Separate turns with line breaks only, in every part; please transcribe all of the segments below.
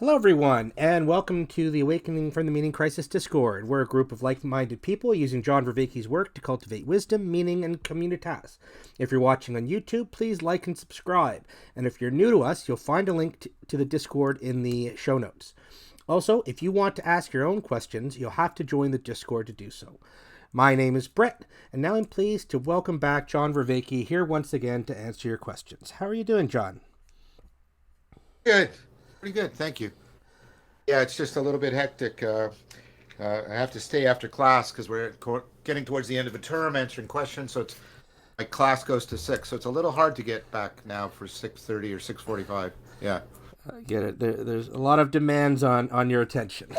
Hello, everyone, and welcome to the Awakening from the Meaning Crisis Discord. We're a group of like-minded people using John Vervaeke's work to cultivate wisdom, meaning, and communitas. If you're watching on YouTube, please like and subscribe. And if you're new to us, you'll find a link to the Discord in the show notes. Also, if you want to ask your own questions, you'll have to join the Discord to do so. My name is Brett, and now I'm pleased to welcome back John Vervaeke here once again to answer your questions. How are you doing, John?
Good. Pretty good. Thank you. Yeah, it's just a little bit hectic. I have to stay after class because we're getting towards the end of the term, answering questions. So it's my class goes to 6, so it's a little hard to get back now for 6:30 or 6:45. Yeah,
I get it. There's a lot of demands on your attention.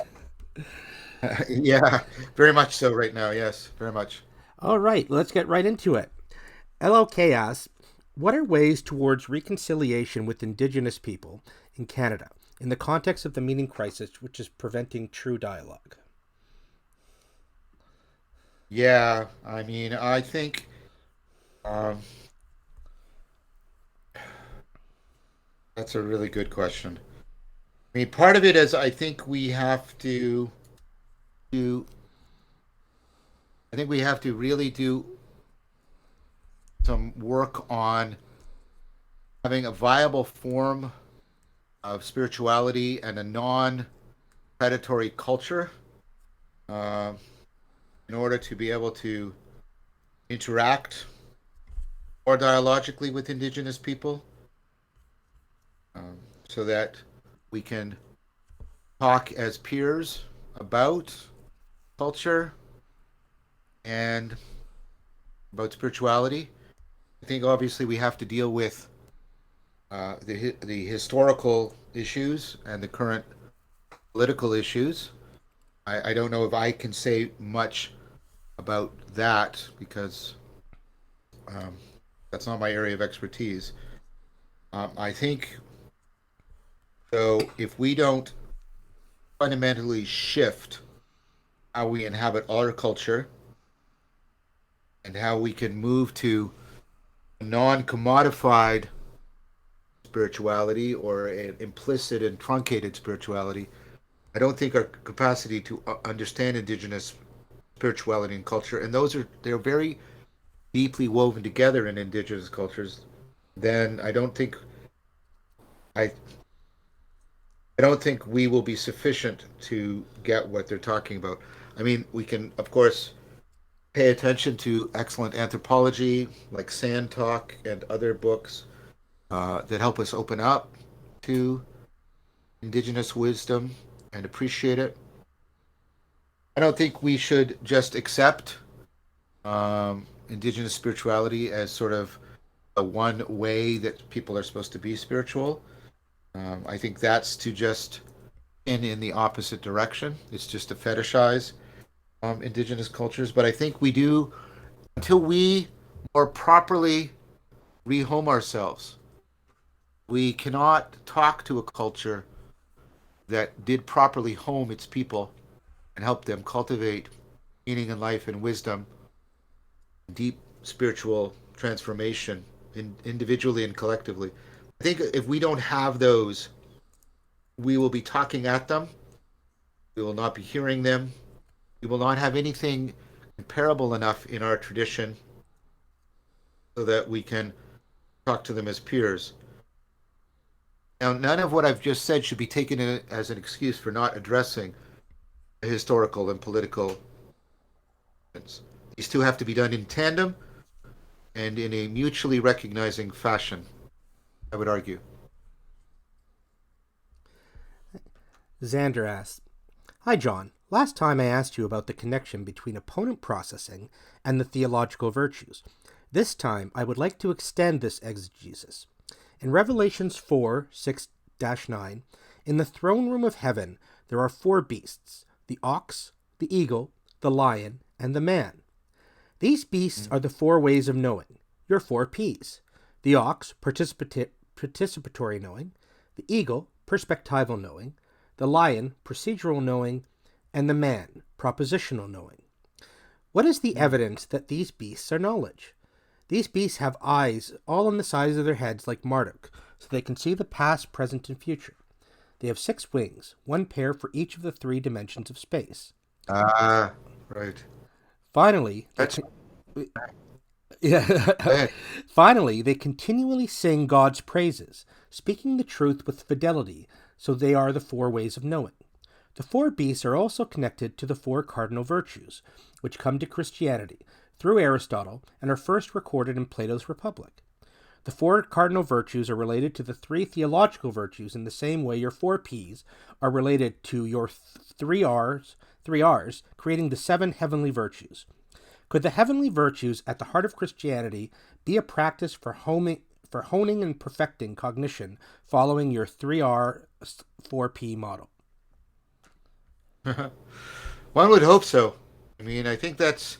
yeah, very much so right now. Yes, very much.
All right, let's get right into it. LLK asks, what are ways towards reconciliation with Indigenous people in Canada in the context of the meaning crisis, which is preventing true dialogue?
Yeah, I mean, I think um, that's a really good question. I mean, part of it is I think we have to do. I think we have to really do some work on having a viable form of spirituality and a non-predatory culture uh, in order to be able to interact more dialogically with Indigenous people, so that we can talk as peers about culture and about spirituality. I think obviously we have to deal with the historical issues and the current political issues. I don't know if I can say much about that because um, that's not my area of expertise. I think so. If we don't fundamentally shift how we inhabit our culture and how we can move to non-commodified spirituality or an implicit and truncated spirituality, I don't think our capacity to understand indigenous spirituality and culture, and they're very deeply woven together in indigenous cultures, then I I don't think we will be sufficient to get what they're talking about. I mean, we can of course pay attention to excellent anthropology like Sand Talk and other books that help us open up to indigenous wisdom and appreciate it. I don't think we should just accept indigenous spirituality as sort of a one way that people are supposed to be spiritual. I think that's to just in the opposite direction. It's just to fetishize indigenous cultures. But I think we do, until we more properly rehome ourselves, we cannot talk to a culture that did properly home its people and help them cultivate meaning in life and wisdom, deep spiritual transformation individually and collectively. I think if we don't have those, we will be talking at them, we will not be hearing them, we will not have anything comparable enough in our tradition so that we can talk to them as peers. Now, none of what I've just said should be taken as an excuse for not addressing the historical and political events. These two have to be done in tandem and in a mutually recognizing fashion, I would argue.
Xander asks, hi, John. Last time I asked you about the connection between opponent processing and the theological virtues. This time I would like to extend this exegesis. In Revelations 4, 6-9, in the throne room of heaven there are 4 beasts, the ox, the eagle, the lion, and the man. These beasts are the 4 ways of knowing, your 4 Ps. The ox, participatory knowing, the eagle, perspectival knowing, the lion, procedural knowing, and the man, propositional knowing. What is the evidence that these beasts are knowledge? These beasts have eyes all on the sides of their heads like Marduk, so they can see the past, present, and future. They have 6 wings, one pair for each of the 3 dimensions of space.
Ah, right.
Finally, they
That's
con- yeah.
bad.
Finally, they continually sing God's praises, speaking the truth with fidelity, so they are the 4 ways of knowing. The 4 beasts are also connected to the 4 cardinal virtues, which come to Christianity through Aristotle and are first recorded in Plato's Republic. The 4 cardinal virtues are related to the 3 theological virtues in the same way your 4 Ps are related to your 3 Rs, creating the 7 heavenly virtues. Could the heavenly virtues at the heart of Christianity be a practice for honing and perfecting cognition following your 3R 4P model?
One would hope so. I mean, I think that's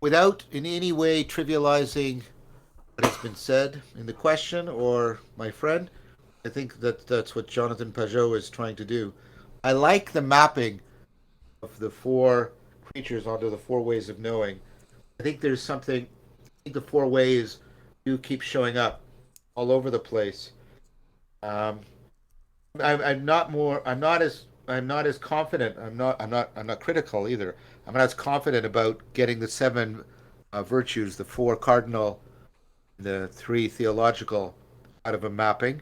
without in any way trivializing what has been said in the question or my friend. I think that that's what Jonathan Pajot is trying to do. I like the mapping of the 4 creatures onto the 4 ways of knowing. I think there's something. I think the 4 ways do keep showing up all over the place. Um, I'm not more. I'm not as. I'm not as confident. I'm not critical either. I'm not as confident about getting the 7 virtues, the 4 cardinal, the 3 theological, out of a mapping.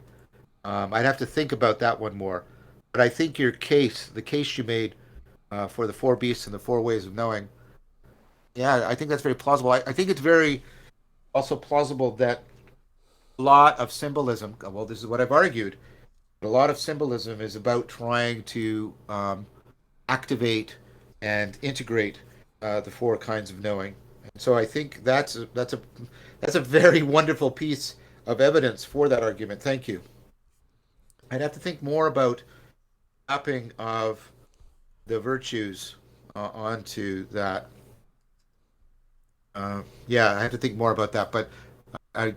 I'd have to think about that one more. But I think your case, the case you made for the 4 beasts and the 4 ways of knowing, yeah, I think that's very plausible. I think it's very also plausible that a lot of symbolism, well, this is what I've argued, a lot of symbolism is about trying to activate and integrate the 4 kinds of knowing. And so I think that's a very wonderful piece of evidence for that argument. Thank you. I'd have to think more about mapping of the virtues onto that. Yeah, I have to think more about that. But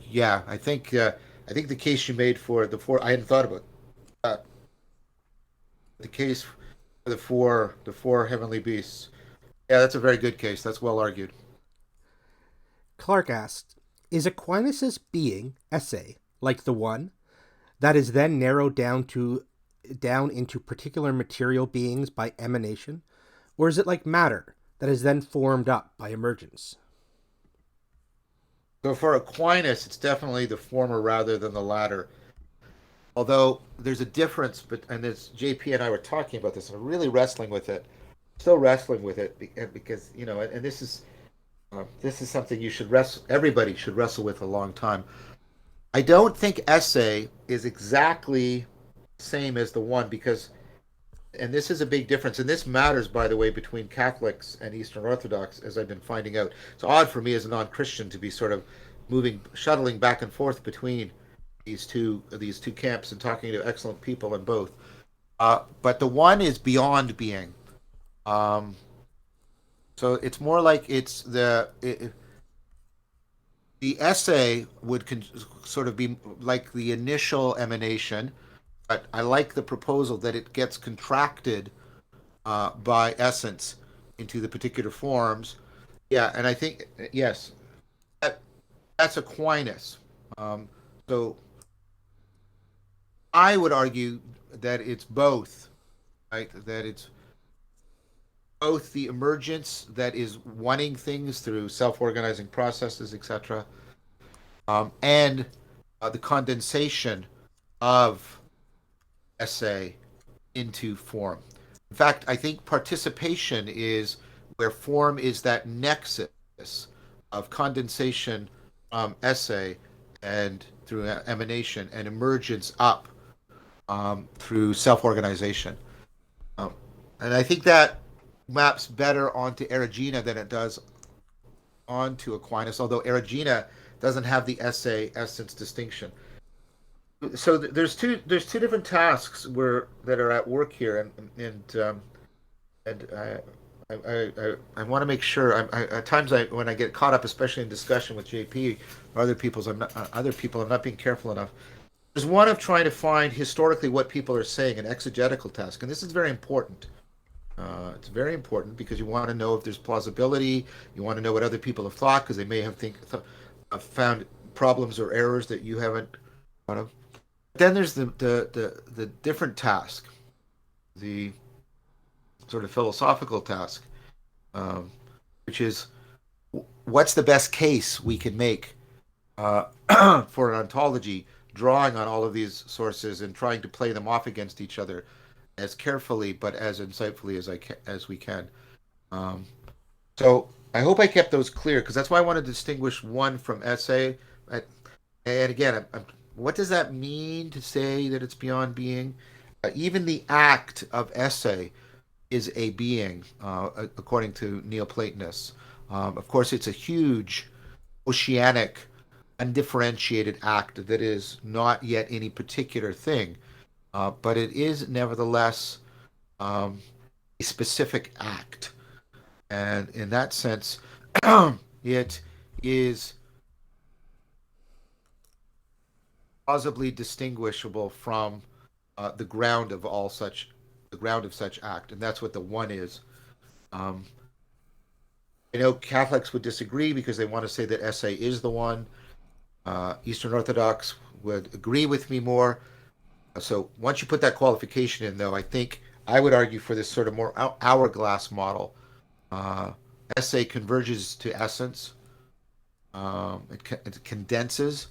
yeah, I think the case you made for the 4, I hadn't thought about that. The case for the four heavenly beasts. Yeah, that's a very good case. That's well argued.
Clark asked, is Aquinas' being essay like the one that is then narrowed down into particular material beings by emanation, or is it like matter that is then formed up by emergence?
So for Aquinas, it's definitely the former rather than the latter. Although there's a difference, but and this JP and I were talking about this, and really wrestling with it, still wrestling with it because and this is something you should wrestle. Everybody should wrestle with a long time. I don't think essay is exactly the same as the one because, and this is a big difference, and this matters, by the way, between Catholics and Eastern Orthodox, as I've been finding out. It's odd for me as a non-Christian to be sort of shuttling back and forth between these two camps and talking to excellent people in both. But the one is beyond being. Um, so it's more like the essay would sort of be like the initial emanation, but I like the proposal that it gets contracted by essence into the particular forms. Yeah, and I think yes, that, that's Aquinas. Um, so I would argue that it's both, right? That it's both the emergence that is wanting things through self-organizing processes, etc., and the condensation of essay into form. In fact, I think participation is where form is that nexus of condensation, essay, and through emanation and emergence up through self-organization. Um, and I think that maps better onto Erigena than it does onto Aquinas, although Erigena doesn't have the essay essence distinction. So there's two different tasks that are at work here, and I want to make sure. At times when I get caught up, especially in discussion with JP or other people, I'm not being careful enough. There's one of trying to find historically what people are saying, an exegetical task, and this is very important. It's very important because you want to know if there's plausibility. You want to know what other people have thought because they may have found problems or errors that you haven't thought of. Then there's the different task. the sort of philosophical task, um, which is what's the best case we can make uh, for an ontology, drawing on all of these sources and trying to play them off against each other as carefully but as insightfully as we can. Um, so I hope I kept those clear because that's why I want to distinguish one from essay. And again, what does that mean to say that it's beyond being? Even the act of essay is a being, according to Neoplatonists. Of course, it's a huge, oceanic, undifferentiated act that is not yet any particular thing, but it is nevertheless a specific act. And in that sense, it is plausibly distinguishable from the ground of all such, the ground of such act, and that's what the one is. Um, I know Catholics would disagree because they want to say that essay is the one. Eastern Orthodox would agree with me more. So once you put that qualification in, though, I think I would argue for this sort of more hourglass model. Uh, Essay converges to essence. It condenses,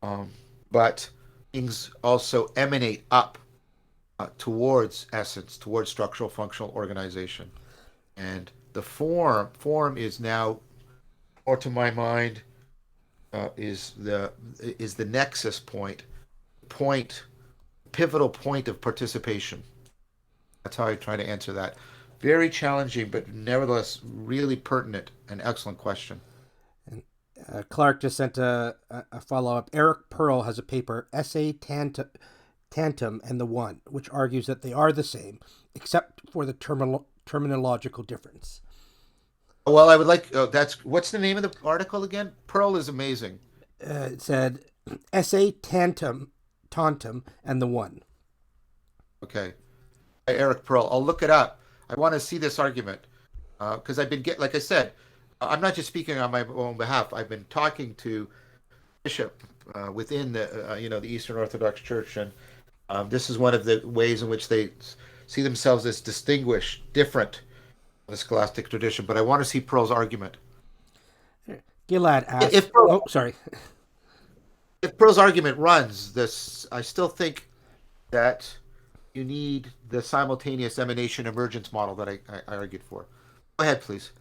um, but things also emanate up towards essence, towards structural functional organization. And the form is now, or to my mind, is the nexus point, pivotal point of participation. That's how I try to answer that. Very challenging, but nevertheless really pertinent and excellent question.
And Clark just sent a follow up. Eric Pearl has a paper, Essay Tantum and the One, which argues that they are the same, except for the terminological difference.
Well, I would like. That's what's the name of the article again? Pearl is amazing.
It said Essay Tantum, and the One.
Okay, Eric Pearl. I'll look it up. I want to see this argument because I've been like I said, I'm not just speaking on my own behalf. I've been talking to bishop within the the Eastern Orthodox Church, and this is one of the ways in which they see themselves as distinguished, different from the scholastic tradition. But I want to see Pearl's argument.
Gilad asks,
If Pearl,
oh, sorry.
if Pearl's argument runs, this I still think that you need the simultaneous emanation emergence model that I argued for. Go ahead, please.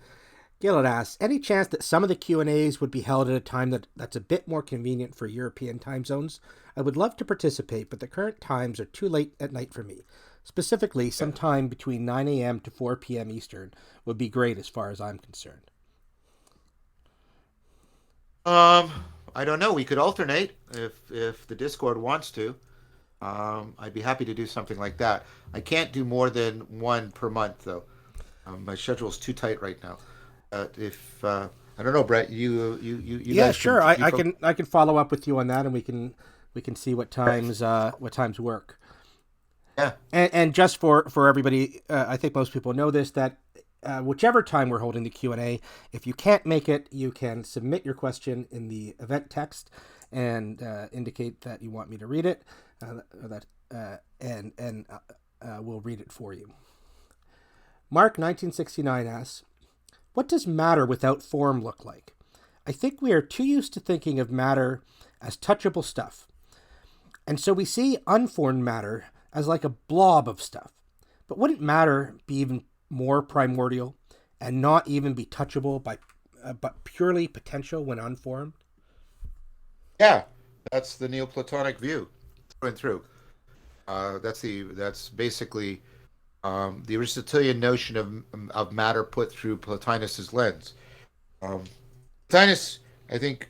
Gilad asks, any chance that some of the Q&As would be held at a time that's a bit more convenient for European time zones? I would love to participate, but the current times are too late at night for me. Specifically, sometime between 9 a.m. to 4 p.m. Eastern would be great as far as I'm concerned.
Um, I don't know. We could alternate if the Discord wants to. I'd be happy to do something like that. I can't do more than one per month, though. My schedule's too tight right now. If I don't know, Brett, you
Yeah,
guys
sure.
can you folks,
I can follow up with you on that, and we can see what times work.
yeah.
And just for everybody, I think most people know this, that whichever time we're holding the Q&A, if you can't make it, you can submit your question in the event text and indicate that you want me to read it, and we'll read it for you. Mark 1969 asks, what does matter without form look like? I think we are too used to thinking of matter as touchable stuff. And so we see unformed matter as like a blob of stuff. But wouldn't matter be even more primordial and not even be touchable but purely potential when unformed?
Yeah, that's the Neoplatonic view through and through. That's basically the Aristotelian notion of matter put through Plotinus's lens. Um, Plotinus, I think,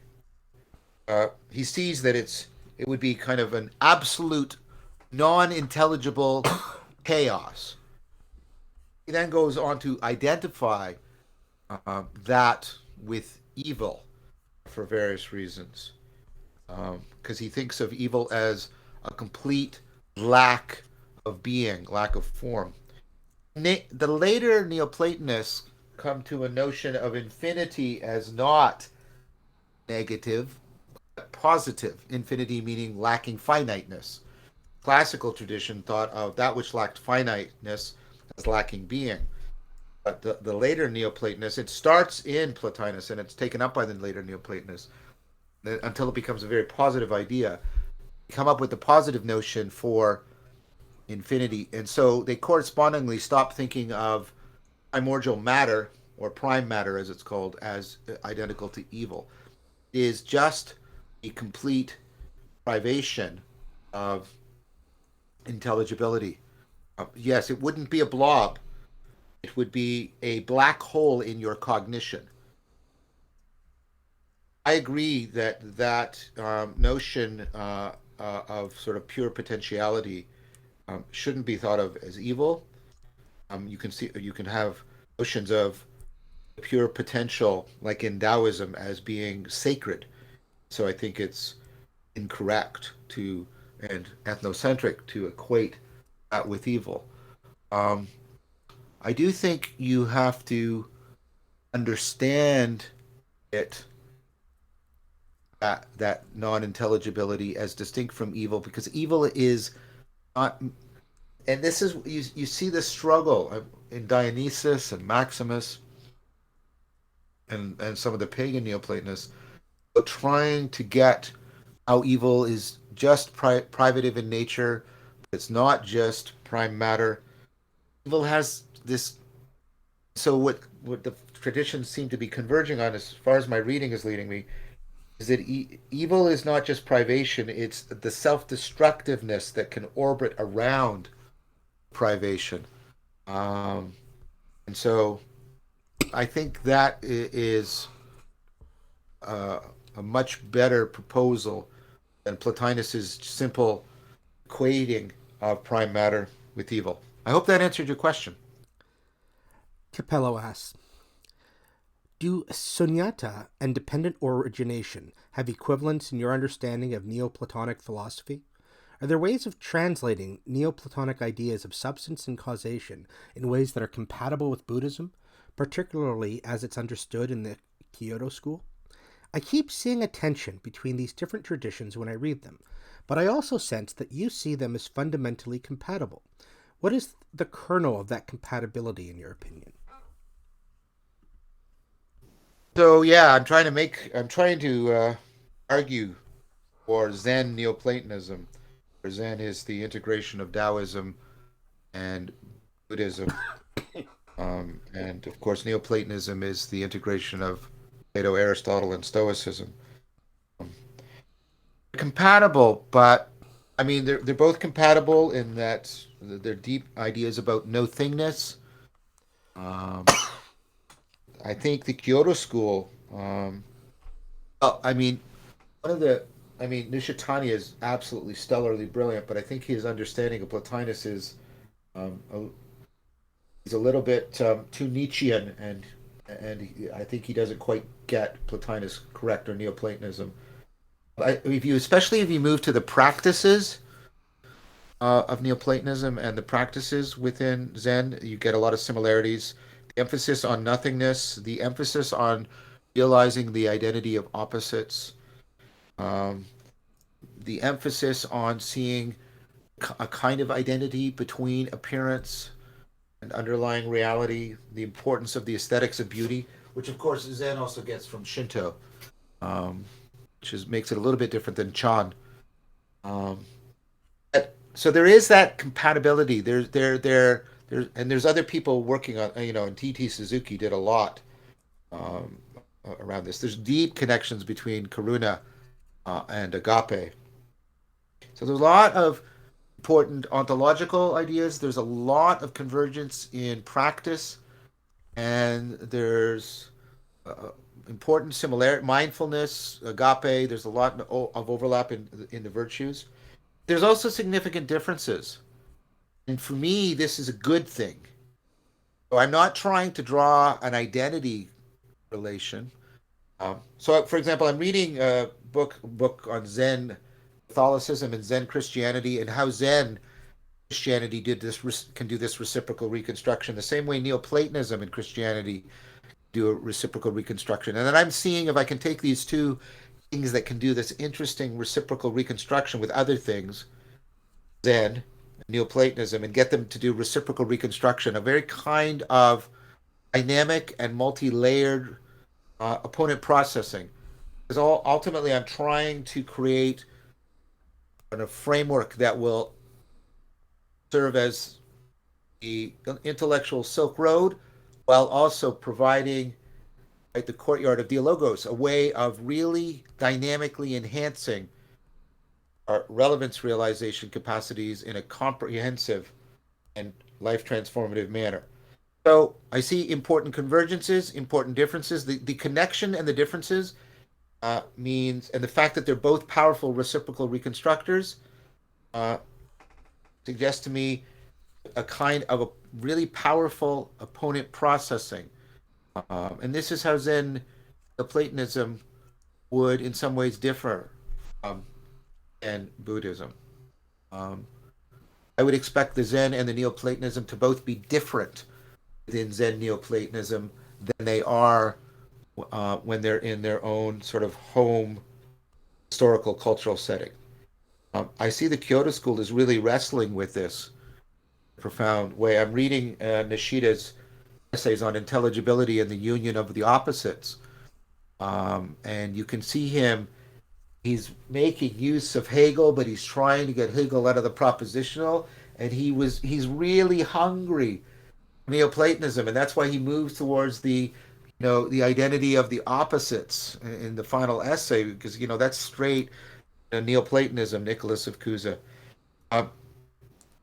he sees that it would be kind of an absolute non-intelligible chaos. He then goes on to identify that with evil for various reasons, because he thinks of evil as a complete lack of being, lack of form. The later Neoplatonists come to a notion of infinity as not negative, but positive. Infinity meaning lacking finiteness. classical tradition thought of that which lacked finiteness as lacking being. But the later Neoplatonists, it starts in Plotinus and it's taken up by the later Neoplatonists until it becomes a very positive idea. Come up with the positive notion for infinity. And so they correspondingly stop thinking of primordial matter, or prime matter as it's called, as identical to evil. It is just a complete privation of intelligibility. Yes, it wouldn't be a blob, it would be a black hole in your cognition. I agree that notion of sort of pure potentiality shouldn't be thought of as evil. You can have notions of pure potential, like in Taoism, as being sacred. So I think it's incorrect to and ethnocentric to equate that with evil. Um, I do think you have to understand it, that non-intelligibility, as distinct from evil, because evil is not. And this is you see the struggle in Dionysus and Maximus and some of the pagan Neoplatonists, but trying to get how evil is just privative in nature, but it's not just prime matter. Evil has this. So what the traditions seem to be converging on, as far as my reading is leading me, is that evil is not just privation; it's the self-destructiveness that can orbit around privation. Um, and so I think that is uh, a much better proposal than Plotinus's simple equating of prime matter with evil. I hope that answered your question.
Capello asks, do sunyata and dependent origination have equivalents in your understanding of Neoplatonic philosophy? Are there ways of translating Neoplatonic ideas of substance and causation in ways that are compatible with Buddhism, particularly as it's understood in the Kyoto school? I keep seeing a tension between these different traditions when I read them, but I also sense that you see them as fundamentally compatible. What is the kernel of that compatibility, in your opinion?
So yeah, I'm trying to argue for Zen Neoplatonism. Where Zen is the integration of Taoism and Buddhism, and of course Neoplatonism is the integration of Plato, Aristotle, and Stoicism. Compatible, but I mean they're both compatible in that they're deep ideas about no thingness. Um, I think the Kyoto school. I mean, one of the. I mean, Nishitani is absolutely stellarly brilliant, but I think his understanding of Plotinus is um, a, he's a little bit too Nietzschean, I think he doesn't quite get Plotinus correct or Neoplatonism. If you, especially if you move to the practices of Neoplatonism and the practices within Zen, you get a lot of similarities. The emphasis on nothingness, the emphasis on realizing the identity of opposites, um, the emphasis on seeing a kind of identity between appearance and underlying reality, the importance of the aesthetics of beauty, which of course Zen also gets from Shinto, um, makes it a little bit different than Chan. Um, so there is that compatibility. There's other people working on, and T.T. Suzuki did a lot um, around this. There's deep connections between Karuna and Agape. So there's a lot of important ontological ideas. There's a lot of convergence in practice, and there's uh, important similarity. Mindfulness, agape. There's a lot of overlap in the virtues. There's also significant differences, and for me, this is a good thing. So I'm not trying to draw an identity relation. So, for example, I'm reading a book on Zen Catholicism and Zen Christianity, and how Zen Christianity can do this reciprocal reconstruction the same way Neoplatonism and Christianity do a reciprocal reconstruction. And then I'm seeing if I can take these two things that can do this interesting reciprocal reconstruction with other things, Zen, Neoplatonism, and get them to do reciprocal reconstruction, a very kind of dynamic and multi-layered opponent processing. Because ultimately, I'm trying to create a framework that will serve as the intellectual Silk Road while also providing the courtyard of Dialogos, a way of really dynamically enhancing our relevance realization capacities in a comprehensive and life transformative manner. So I see important convergences, important differences. The connection and the differences means, and the fact that they're both powerful reciprocal reconstructors uh, suggests to me a kind of a really powerful opponent processing. And this is how Zen Platonism would in some ways differ um, than Buddhism. Um, I would expect the Zen and the Neoplatonism to both be different within Zen Neoplatonism than they are when they're in their own sort of home historical cultural setting. I see the Kyoto School is really wrestling with this in a profound way. I'm reading Nishida's essays on intelligibility and the union of the opposites. And you can see him, he's making use of Hegel, but he's trying to get Hegel out of the propositional. And he's really hungry for Neoplatonism, and that's why he moves towards the identity of the opposites in the final essay, because that's straight Neoplatonism, Nicholas of Cusa. Uh,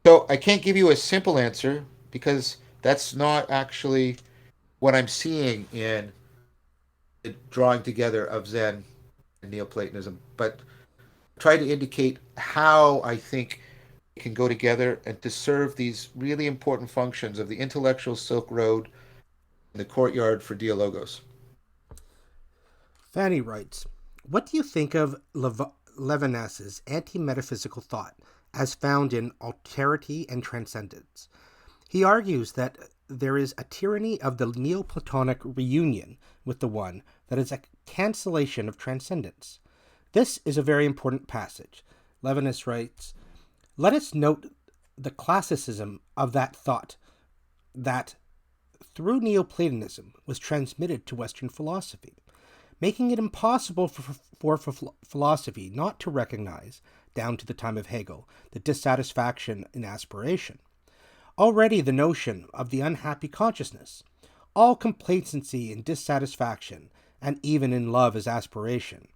so I can't give you a simple answer because that's not actually what I'm seeing in the drawing together of Zen and Neoplatonism, but try to indicate how I think it can go together and to serve these really important functions of the intellectual Silk Road and the courtyard for Dialogos.
Fanny writes, what do you think of Levinas's anti-metaphysical thought as found in Alterity and Transcendence? He argues that there is a tyranny of the Neoplatonic reunion with the One that is a cancellation of transcendence. This is a very important passage. Lévinas writes, let us note the classicism of that thought that, through Neoplatonism, was transmitted to Western philosophy, making it impossible for philosophy not to recognize, down to the time of Hegel, the dissatisfaction in aspiration. Already the notion of the unhappy consciousness, all complacency and dissatisfaction, and even in love as aspiration,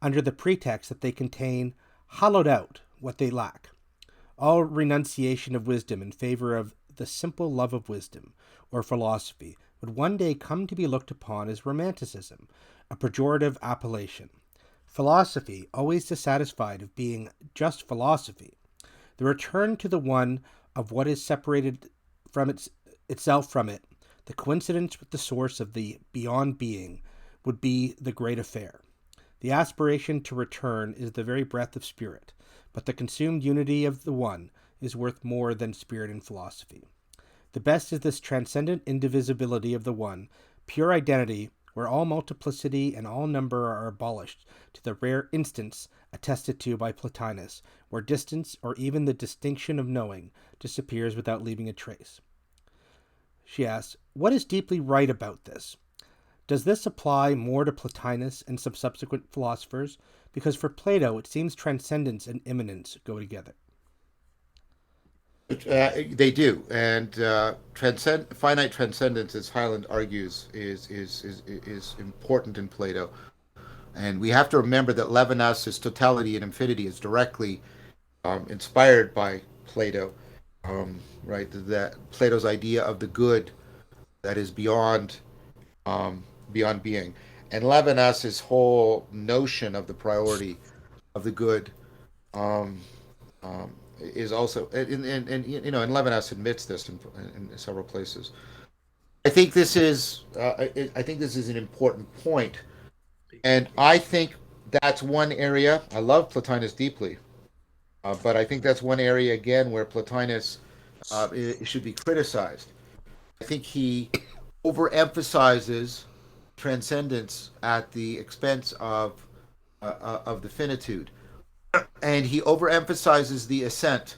under the pretext that they contain hollowed out what they lack. All renunciation of wisdom in favor of the simple love of wisdom, or philosophy, would one day come to be looked upon as romanticism, a pejorative appellation. Philosophy, always dissatisfied of being just philosophy, the return to the one of what is separated from itself from it, the coincidence with the source of the beyond being, would be the great affair. The aspiration to return is the very breath of spirit, but the consumed unity of the one is worth more than spirit and philosophy. The best is this transcendent indivisibility of the one, pure identity, where all multiplicity and all number are abolished, to the rare instance attested to by Plotinus, where distance, or even the distinction of knowing, disappears without leaving a trace. She asks, what is deeply right about this? Does this apply more to Plotinus and some subsequent philosophers? Because for Plato, it seems transcendence and immanence go together.
They do, and finite transcendence, as Hyland argues, is important in Plato. And we have to remember that Levinas's totality and infinity is directly inspired by Plato, right? That Plato's idea of the good that is beyond being, and Levinas's whole notion of the priority of the good um, is also, and Levinas admits this in several places. I think this is an important point, and I think that's one area. I love Plotinus deeply, but I think that's one area again where Plotinus should be criticized. I think he overemphasizes transcendence at the expense of the finitude, and he overemphasizes the ascent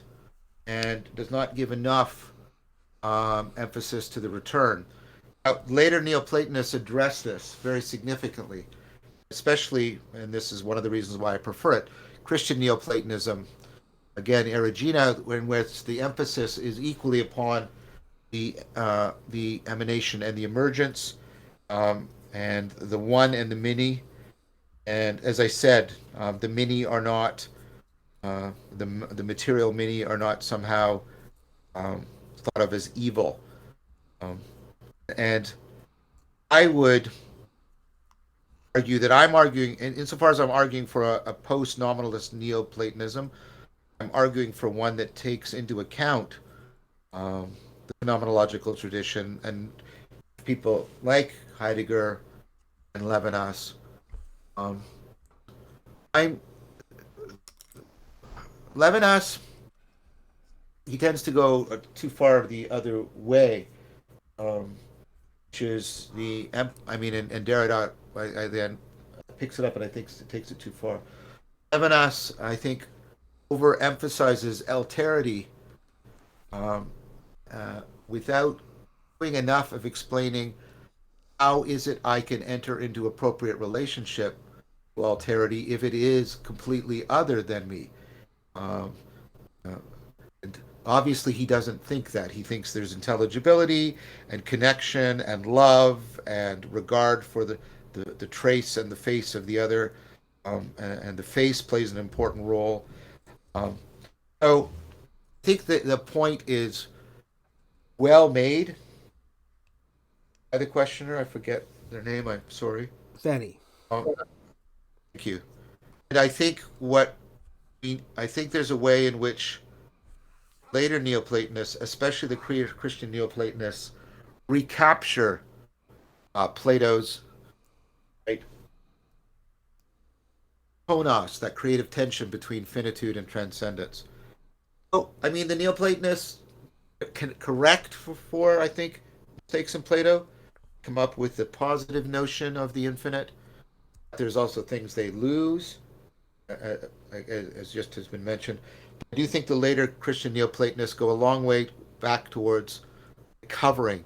and does not give enough emphasis to the return. Later Neoplatonists address this very significantly, especially, and this is one of the reasons why I prefer it, Christian Neoplatonism, again, Erigena, in which the emphasis is equally upon the emanation and the emergence, and the one and the many. And as I said, the many are not the material many are not somehow thought of as evil. Um, and I would argue that I'm arguing, insofar as I'm arguing for a post-nominalist Neoplatonism, I'm arguing for one that takes into account the phenomenological tradition and people like Heidegger and Levinas. Um, I'm Levinas. He tends to go too far the other way, um, which is I mean, and Derrida then picks it up, and I think it takes it too far. Levinas, I think, overemphasizes alterity um, without doing enough of explaining how is it I can enter into appropriate relationship to alterity if it is completely other than me. Um, uh, and obviously, he doesn't think that. He thinks there's intelligibility and connection and love and regard for the trace and the face of the other, and the face plays an important role. Um, so I think that the point is well made by the questioner. I forget their name. I'm sorry.
Fanny.
Thank you. And I think there's a way in which later Neoplatonists, especially the Christian Neoplatonists, recapture Plato's right, ponos, that creative tension between finitude and transcendence. So, I mean, the Neoplatonists can correct for I think, mistakes in Plato, come up with the positive notion of the infinite. There's also things they lose, as just has been mentioned. I do think the later Christian Neoplatonists go a long way back towards covering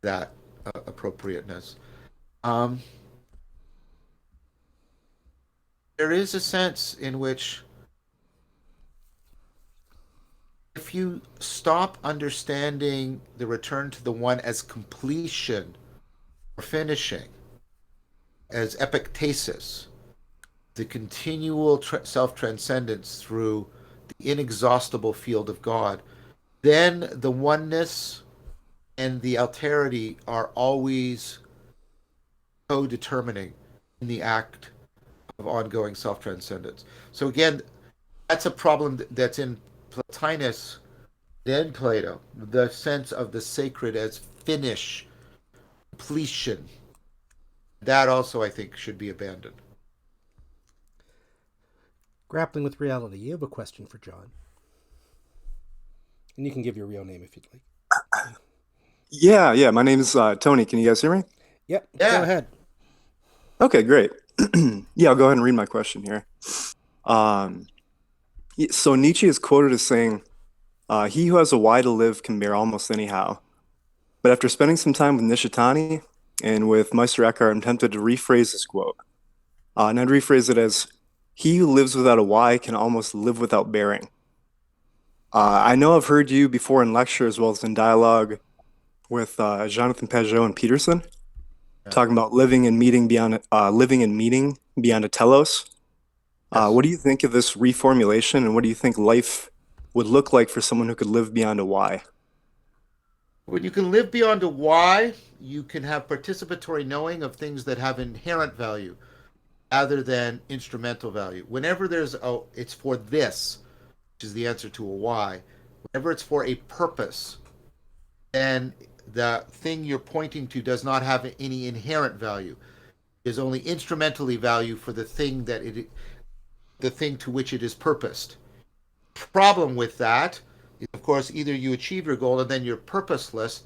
that appropriateness. Um, there is a sense in which if you stop understanding the return to the one as completion or finishing, as epictasis, the continual self transcendence through the inexhaustible field of God, then the oneness and the alterity are always co determining in the act of ongoing self transcendence. So, again, that's a problem that's in Plotinus and Plato, the sense of the sacred as finish, completion. That also, I think, should be abandoned.
Grappling with reality. You have a question for John. And you can give your real name if you'd like.
Yeah. My name is Tony. Can you guys hear me?
Yep, go
Yeah.
ahead.
Okay, great. Yeah, I'll go ahead and read my question here. Um, so Nietzsche is quoted as saying, "He who has a why to live can bear almost anyhow." But after spending some time with Nishitani and with Meister Eckhart, I'm tempted to rephrase this quote. And I'd rephrase it as, "He who lives without a why can almost live without bearing." I know I've heard you before in lecture as well as in dialogue with Jonathan Pageau and Peterson,
Yeah.
talking about living and meeting beyond a telos.
Yes.
What do you think of this reformulation, and what do you think life would look like for someone who could live beyond a why?
When you can live beyond a why, you can have participatory knowing of things that have inherent value rather than instrumental value. Whenever it's for this, which is the answer to a why, whenever it's for a purpose, then the thing you're pointing to does not have any inherent value. There's only instrumentally value for the thing to which it is purposed. Problem with that is, of course, either you achieve your goal and then you're purposeless,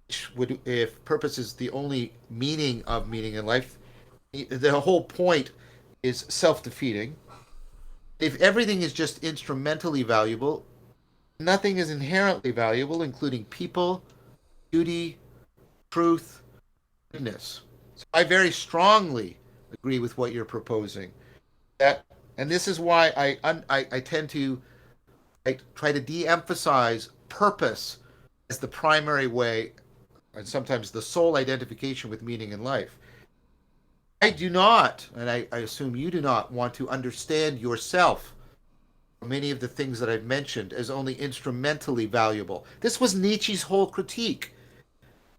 which would, if purpose is the only meaning of meaning in life, the whole point is self-defeating. If everything is just instrumentally valuable, Nothing is inherently valuable, including people, beauty, truth, goodness. So I very strongly agree with what you're proposing. That, and this is why I tend to try to de-emphasize purpose as the primary way, and sometimes the sole identification with meaning in life. I do not, and I assume you do not, want to understand yourself, many of the things that I've mentioned, as only instrumentally valuable. This was Nietzsche's whole critique.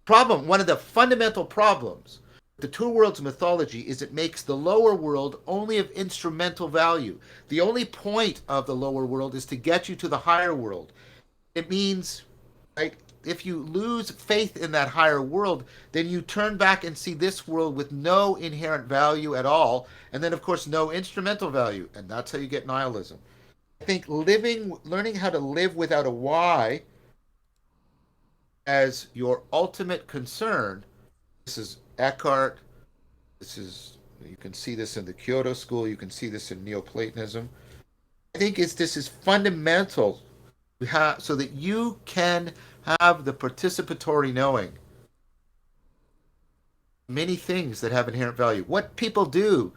One of the fundamental problems with the two worlds mythology is it makes the lower world only of instrumental value. The only point of the lower world is to get you to the higher world. It means, right, if you lose faith in that higher world, then you turn back and see this world with no inherent value at all, and then of course no instrumental value, and that's how you get nihilism. I think learning how to live without a why as your ultimate concern. This is Eckhart. This is, you can see this in the Kyoto School. You can see this in Neoplatonism. I think this is fundamental, so that you can have the participatory knowing many things that have inherent value. What people do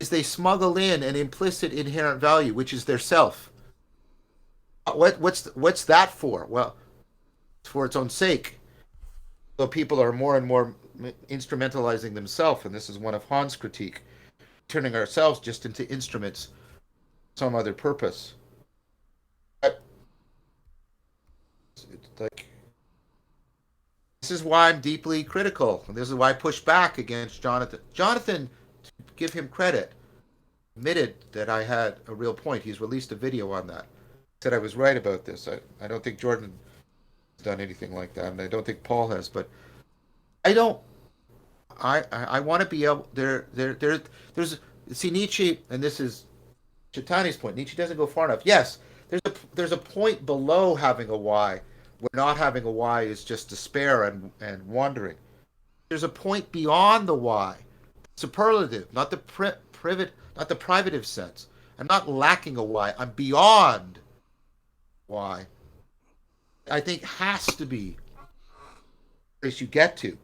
is they smuggle in an implicit inherent value, which is their self. What's that for? Well, it's for its own sake. So people are more and more instrumentalizing themselves, and this is one of Hahn's critique, turning ourselves just into instruments, some other purpose. But it's like, this is why I'm deeply critical, and this is why I push back against Jonathan. Jonathan, to give him credit, admitted that I had a real point. He's released a video on that. Said I was right about this. I don't think Jordan has done anything like that, and I don't think Paul has. But I don't. I want to be able. There's see Nietzsche, and this is Chaitani's point. Nietzsche doesn't go far enough. Yes, there's a point below having a why, where not having a why is just despair and wandering. There's a point beyond the why, superlative, not the not the privative sense. I'm not lacking a why. I'm beyond why. I think has to be the place you get to.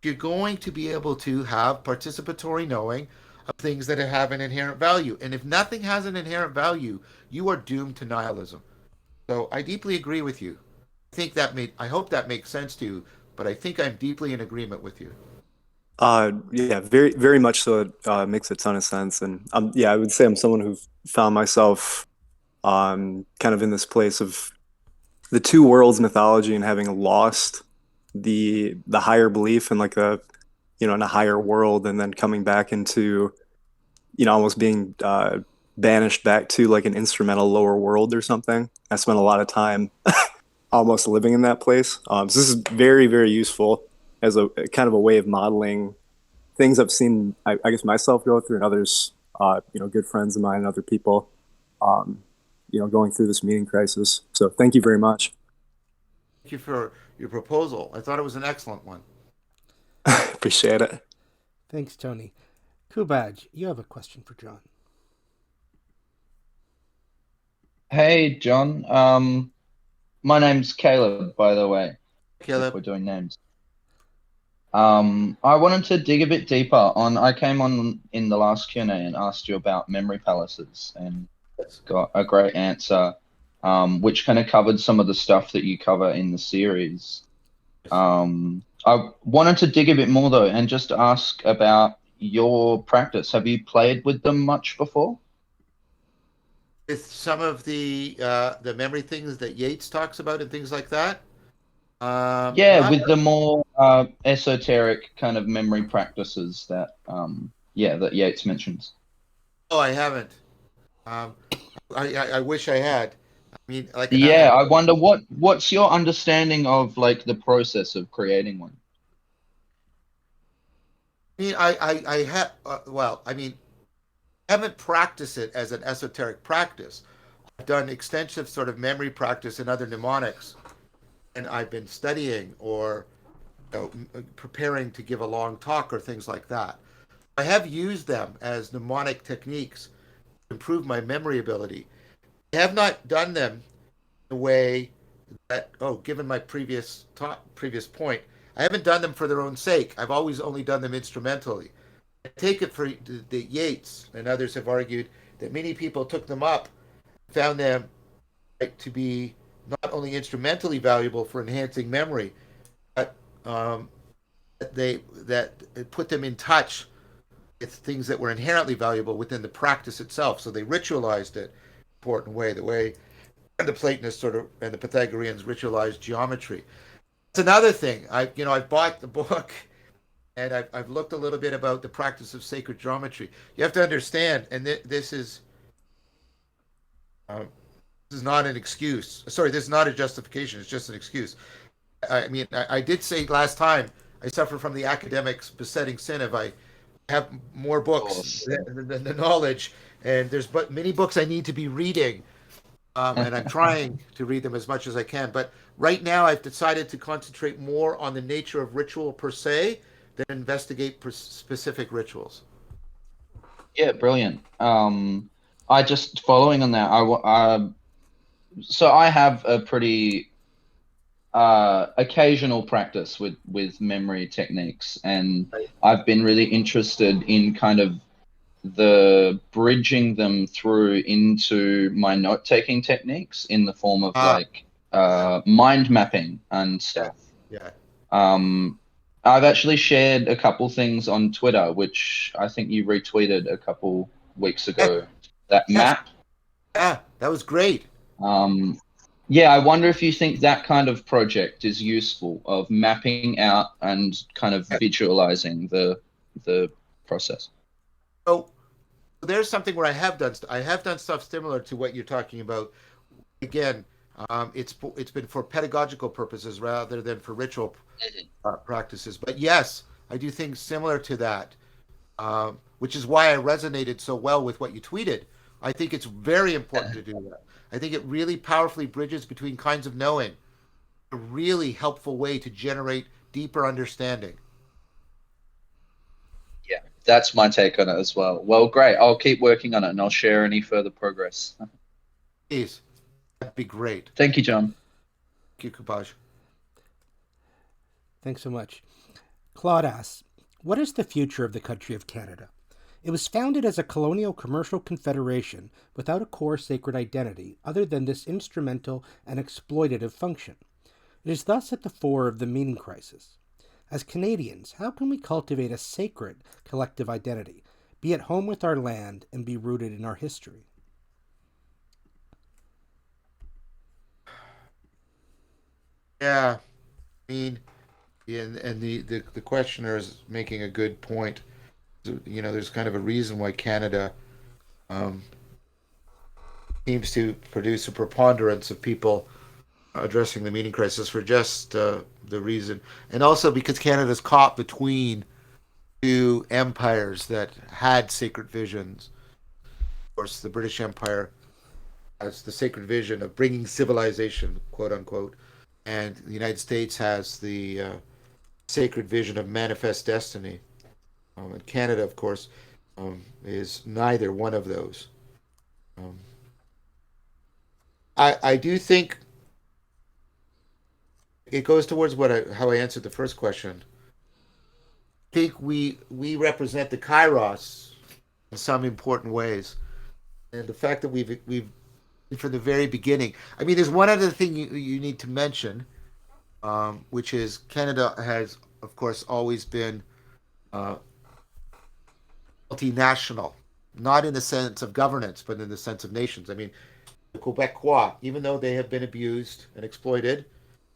You're going to be able to have participatory knowing of things that have an inherent value. And if nothing has an inherent value, you are doomed to nihilism. So I deeply agree with you. I hope that makes sense to you, but I think I'm deeply in agreement with you.
Yeah, very, very much so. It makes a ton of sense. And yeah, I would say I'm someone who found myself kind of in this place of the two worlds mythology and having lost the higher belief in like a, in a higher world, and then coming back into, almost being banished back to like an instrumental lower world or something. I spent a lot of time almost living in that place. So this is very, very useful as a kind of a way of modeling things I've seen, I guess, myself go through, and others, good friends of mine and other people, going through this meaning crisis. So thank you very much.
Thank you for your proposal. I thought it was an excellent one.
Appreciate it.
Thanks, Tony. Kubaj, you have a question for John.
Hey, John. My name's Caleb, by the way, if
Caleb,
we're doing names. I wanted to dig a bit deeper I came on in the last Q&A and asked you about memory palaces and got a great answer, which kind of covered some of the stuff that you cover in the series. I wanted to dig a bit more though and just ask about your practice. Have you played with them much before?
with some of the memory things that Yates talks about and things like that.
Yeah,
Not
with the more esoteric kind of memory practices that that Yates mentions.
Oh, I haven't. I wish I had. I mean, like,
Yeah, I wonder what's your understanding of like the process of creating one?
I have. Well, I mean, I haven't practiced it as an esoteric practice. I've done extensive sort of memory practice in other mnemonics, and I've been studying or preparing to give a long talk or things like that. I have used them as mnemonic techniques to improve my memory ability. I have not done them the way that, given my previous point, I haven't done them for their own sake. I've always only done them instrumentally. I take it for the Yeats and others have argued that many people took them up, found them, right, to be not only instrumentally valuable for enhancing memory, but that it put them in touch with things that were inherently valuable within the practice itself. So they ritualized it in an important way, the way the Platonists sort of and the Pythagoreans ritualized geometry. That's another thing. I've bought the book and I've looked a little bit about the practice of sacred geometry. You have to understand, and um, this is not an excuse. Sorry, this is not a justification. It's just an excuse. I mean, I did say last time I suffer from the academic's besetting sin if I have more books than the knowledge, and there's but many books I need to be reading, and I'm trying to read them as much as I can. But right now, I've decided to concentrate more on the nature of ritual per se than investigate specific rituals.
Yeah, brilliant. I just following on that. So I have a pretty occasional practice with memory techniques, and I've been really interested in kind of the bridging them through into my note-taking techniques in the form of like mind mapping and stuff.
Yeah.
I've actually shared a couple things on Twitter, which I think you retweeted a couple weeks ago. That map.
Yeah, that was great.
Yeah, I wonder if you think that kind of project is useful of mapping out and kind of visualizing the process.
So there's something where I have done stuff similar to what you're talking about. Again, it's been for pedagogical purposes rather than for ritual practices. But yes, I do things similar to that, which is why I resonated so well with what you tweeted. I think it's very important to do that. I think it really powerfully bridges between kinds of knowing. A really helpful way to generate deeper understanding.
Yeah, that's my take on it as well. Well, great. I'll keep working on it and I'll share any further progress.
Please, that'd be great.
Thank you, John.
Thank you, Kupaj.
Thanks so much. Claude asks, what is the future of the country of Canada? It was founded as a colonial commercial confederation without a core sacred identity other than this instrumental and exploitative function. It is thus at the fore of the meaning crisis. As Canadians, how can we cultivate a sacred collective identity, be at home with our land, and be rooted in our history?
Yeah, I mean, and the questioner is making a good point. There's kind of a reason why Canada um, seems to produce a preponderance of people addressing the meaning crisis for just the reason, and also because Canada's caught between two empires that had sacred visions. Of course, the British Empire has the sacred vision of bringing civilization, quote unquote, and the United States has the sacred vision of manifest destiny. And Canada, of course, is neither one of those. Um, I do think it goes towards how I answered the first question. I think we represent the Kairos in some important ways, and the fact that we've from the very beginning. I mean, there's one other thing you need to mention, which is Canada has, of course, always been uh, multinational, not in the sense of governance, but in the sense of nations. I mean, the Quebecois, even though they have been abused and exploited,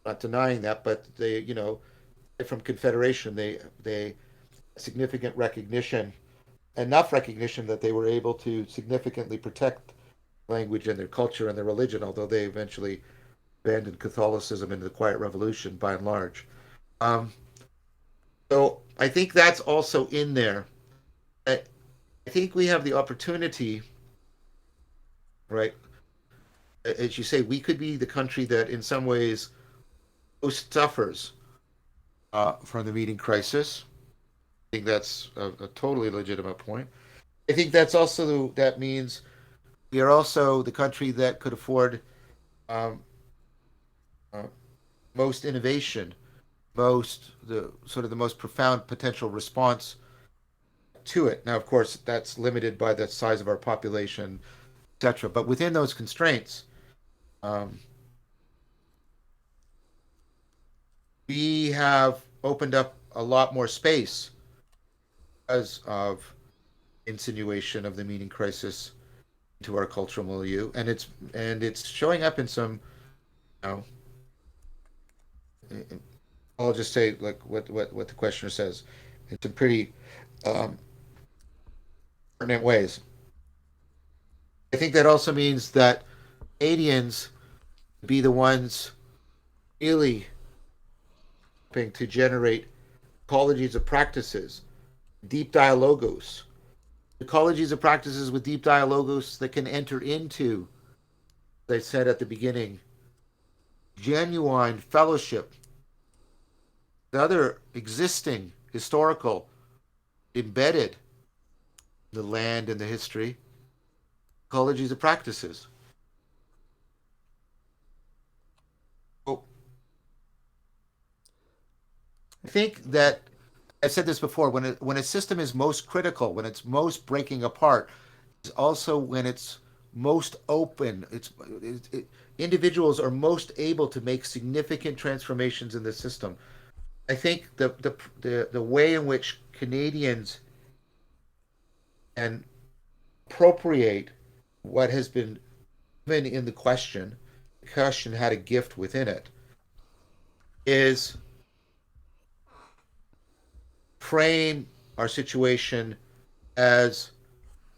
not denying that, but from Confederation, they significant recognition, enough recognition that they were able to significantly protect language and their culture and their religion, although they eventually abandoned Catholicism in the Quiet Revolution by and large. Um, so I think that's also in there. I think we have the opportunity, right? As you say, we could be the country that, in some ways, most suffers from the meeting crisis. I think that's a totally legitimate point. I think that means we are also the country that could afford most innovation, the most profound potential response to it. Now, of course, that's limited by the size of our population, etc. But within those constraints, um, we have opened up a lot more space because of insinuation of the meaning crisis into our cultural milieu, and it's showing up in some, you know, I'll just say like what the questioner says, in some pretty um, pertinent ways. I think that also means that Canadians be the ones really helping to generate ecologies of practices, deep dialogos, ecologies of practices with deep dialogos that can enter into, as I said at the beginning, genuine fellowship, the other existing historical embedded in the land and the history, ecologies of practices. So I think that I said this before. When a system is most critical, when it's most breaking apart, is also when it's most open. Individuals are most able to make significant transformations in the system. I think the way in which Canadians can appropriate what has been given in the question had a gift within it, is frame our situation as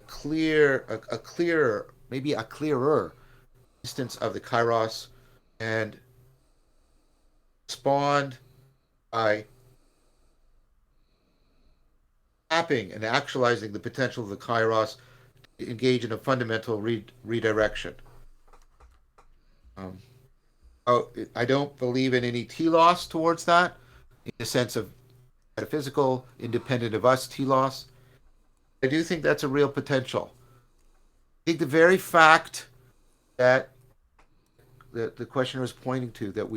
a clearer, maybe a clearer instance of the kairos, and respond by tapping and actualizing the potential of the kairos to engage in a fundamental redirection. Um, I don't believe in any telos towards that, in the sense of metaphysical, independent of us telos. I do think that's a real potential. I think the very fact that the questioner is pointing to, that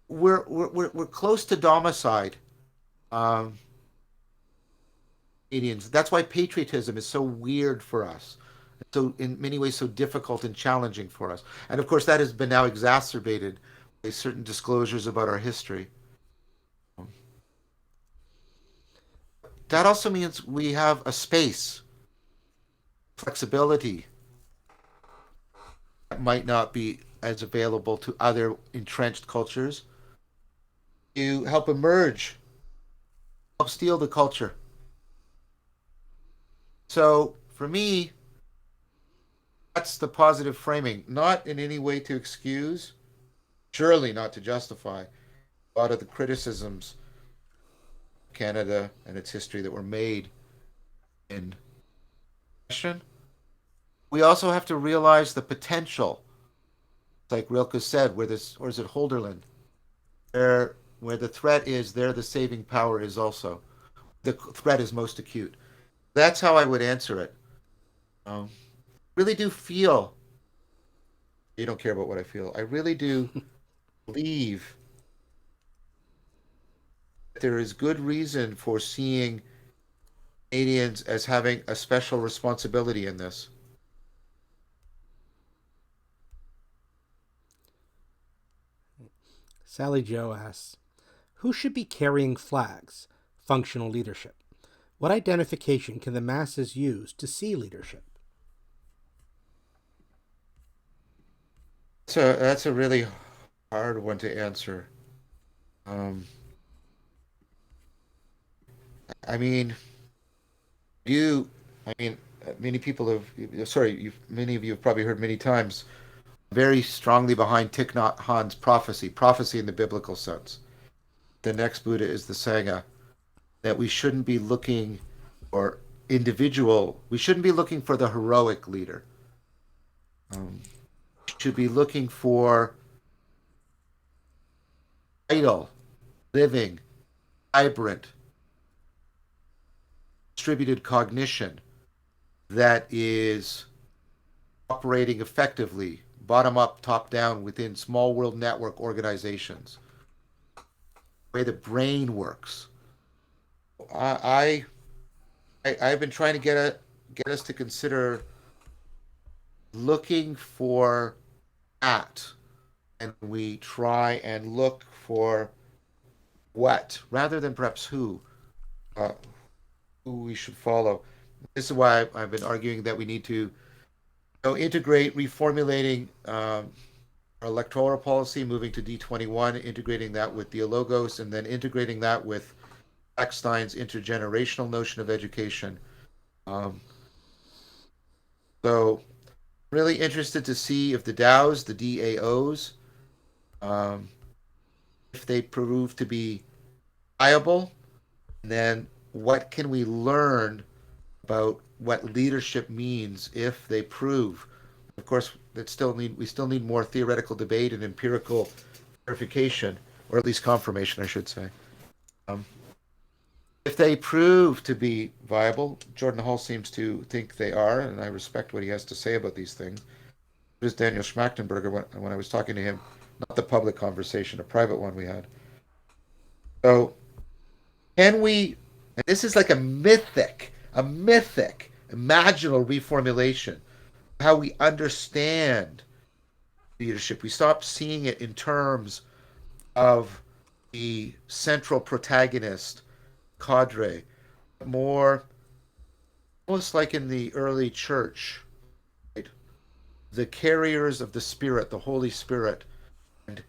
we're close to domicide um, Canadians. That's why patriotism is so weird for us. So in many ways so difficult and challenging for us. And of course that has been now exacerbated by certain disclosures about our history. That also means we have a space, flexibility that might not be as available to other entrenched cultures to help emerge, help steal the culture. So for me, that's the positive framing, not in any way to excuse, surely not to justify a lot of the criticisms of Canada and its history that were made in question. We also have to realize the potential, like Rilke said, or is it Holderlin, where the threat is, there the saving power is also. The threat is most acute. That's how I would answer it. Really do feel, you don't care about what I feel. I really do believe that there is good reason for seeing Canadians as having a special responsibility in this.
Sally Joe asks, who should be carrying flags? Functional leadership. What identification can the masses use to see leadership?
So that's a really hard one to answer. Um, I mean, you, I mean, many people have, sorry, many of you have probably heard many times, very strongly behind Thich Nhat Hanh's prophecy in the biblical sense. The next Buddha is the Sangha, that we shouldn't be looking or we shouldn't be looking for the heroic leader. We should be looking for vital, living, vibrant, distributed cognition that is operating effectively bottom up, top down within small world network organizations, the way the brain works. I, I've been trying to get us to consider looking for that, and we try and look for what rather than perhaps uh, who we should follow. This is why I've been arguing that we need to integrate reformulating our electoral policy, moving to D21, integrating that with Dialogos, and then integrating that with Eckstein's intergenerational notion of education. Um, so, really interested to see if the DAOs, the DAOs, um, if they prove to be viable, and then what can we learn about what leadership means if they prove. Of course, we still need more theoretical debate and empirical verification, or at least confirmation, I should say. Um, if they prove to be viable, Jordan Hall seems to think they are, and I respect what he has to say about these things. There's Daniel Schmachtenberger when I was talking to him, not the public conversation, a private one we had. So, can we, and this is like a mythic imaginal reformulation, how we understand leadership. We stop seeing it in terms of the central protagonist cadre, more almost like in the early church, right? The carriers of the Spirit, the Holy Spirit, and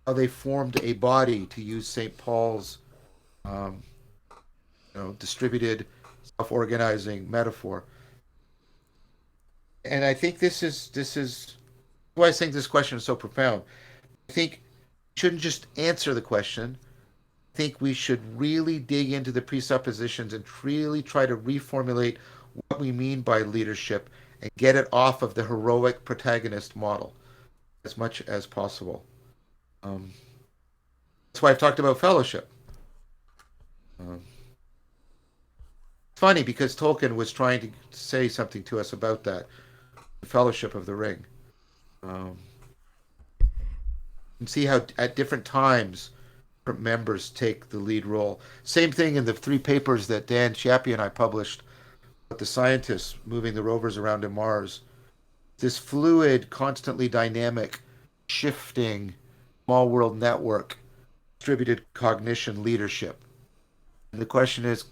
how they formed a body, to use St. Paul's um, distributed self-organizing metaphor. And I think this is why I think this question is so profound. I think we shouldn't just answer the question. I think we should really dig into the presuppositions and really try to reformulate what we mean by leadership and get it off of the heroic protagonist model as much as possible. That's why I've talked about fellowship. It's funny because Tolkien was trying to say something to us about that, the Fellowship of the Ring. And see how at different times different members take the lead role. Same thing in the 3 papers that Dan Chiappi and I published about the scientists moving the rovers around in Mars. This fluid, constantly dynamic, shifting, small world network, distributed cognition leadership. And the question is,